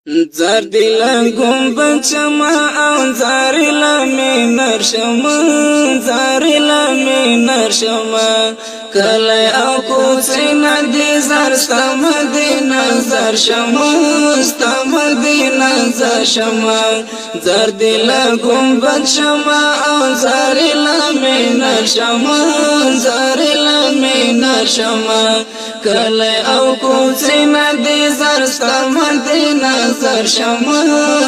زردی لنگم بچما او زاری لمی نرشما زاری لمی نرشما کلی او کوچی ندی زر ستا مدینه زر شما ستا مدینه زر شما زردی لنگم بچما او زاری لمی نرشما زاری لمی نرشما کلی او کوچی ندی زر ستا مدینه زر شما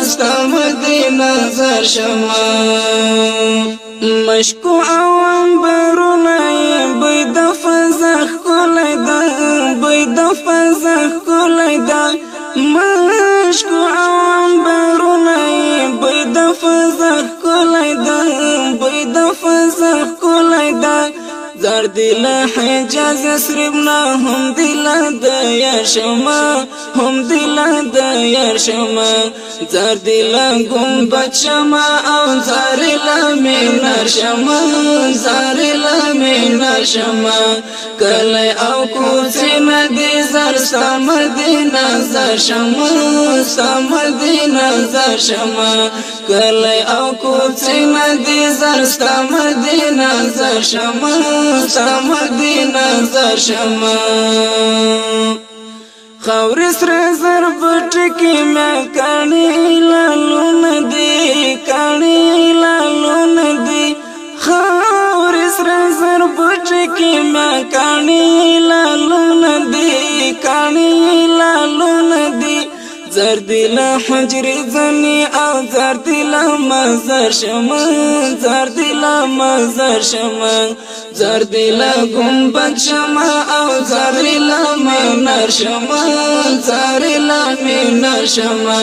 ستا مدینه زر شما مشکو اوان برونای بید فزخ کلی دا بید فزخ کلی دا مشکو اوان برونای بید فزخ کلی دا بید فزخ کلی دا زردی لحجاز یسربنا هم دل دیر شما هم دل دیر شما زردی لگم شما او زاری لمینر شما زاری لمینر شما کلی او کوچی ندی زر ستا مدینه زر شما ستا مدینه زر شما کلی او کوچی ندی زر ستا مدینه زر شما ستا مدینه زر شما خاور سر زر بټکی مې کانی لالو ندی کانی لالو ندی خاور سر زر بټکی مې کانی لالو ندی کانی لالو ندی زردی لحجر زنی او زردی لمزر شما زردی لمزر شما زردی لگنبد شما او زردی لمنر شما زردی لمنر شما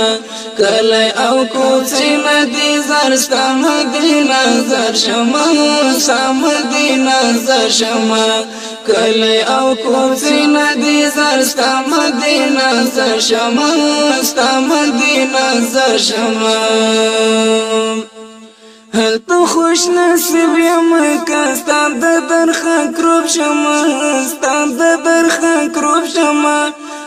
کلی او کوچی ندی زر ستا مدینه زر شما ستا مدینه زر شما کلی او کوچی ندی زر ستا مدینه زر شما ستا مدینه زر شما هل تو خوش نصیب یم که ستا د درخه کروب شما ستا د درخه کروب شما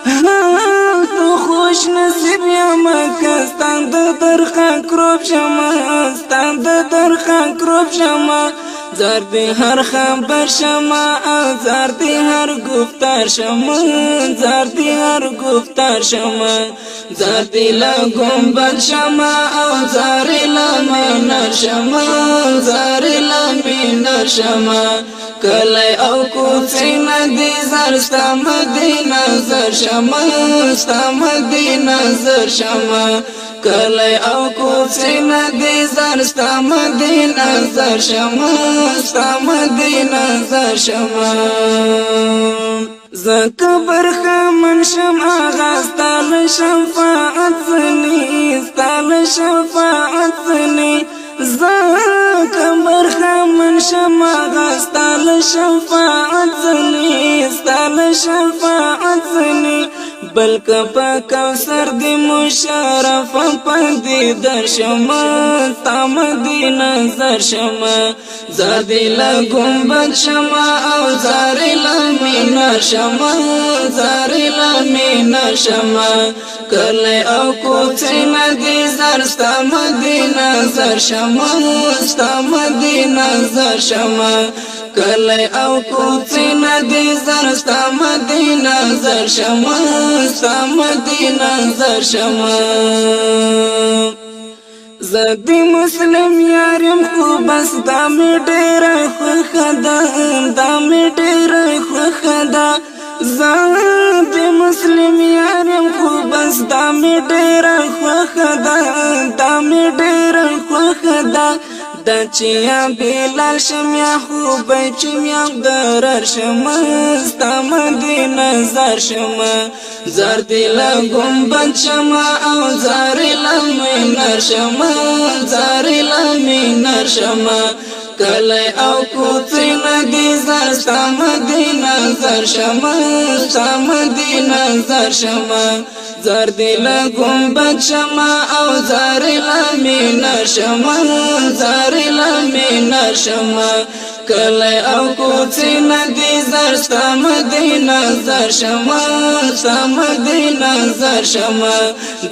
هل تو خوش نصیب یم که ستا د درخه کروب شما ستا د درخه کروب شما زردی هر خبر شما زردی هر گفتار شما زردی هر گفتار شما زردی لگنبد شما او زاری لمنر شما زاری لمنر شما کلی او کوچی ندی زر ستا مدینه زر شما ستا مدینه زر شما کلی او کوچی ندی زر ستا مدینه زر شما ستا مدینه زر شما زکه برخه من شم آغا ستال شفاعت زنی ستال شفاعت زنی زکه برخه من شم آغا ستال شفاعت زنی ستال شفاعت زنی بلکه پا کوثر دی مشرف پندی در شما تا مدینه زر شما زردی لگنبد شما او زاری لمینر شما زاری لمینر شما کلی او کوچی ندی زر ستا مدینه زر شما ستا مدینه زر شما کلی او کوچی ندی زر ستا مدینه زر شما ستا مدینه زر شما زدی مسلم یارم خو بس دا می ډیر خوښه ده دا می ډیر خوښه ده زدی مسلم یارم خو بس دا می ډیر خوښه ده دا می ډیر خوښه ده دا چې یا بلال شم یا خوبی چم یا درر شم ستا مدینه زر شم زردی لگنبد شم او زاری لمنر شم زاری لمنر شم کلی او کوچی ندی زر ستا مدینه زر شم ستا مدینه زر شم زردی لگنبد شم او زاری لمنر شم زاری لمنر شم کلی او کوڅې ندی زر ستا مدینه زر شمه ستا مدینه زر شمه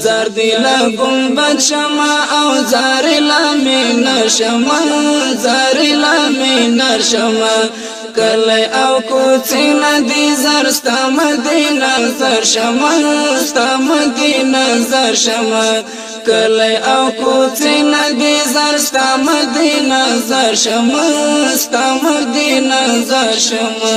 زر دی له ګنبد شمه او زر له مینار شمه زر له مینار شمه کلی او کوڅې ندی زر ستا مدینه زر شمه ستا مدینه زر شمه کلی او کوڅې ندی زر ستا مدینه زر شمه ستا مدینه زر شمه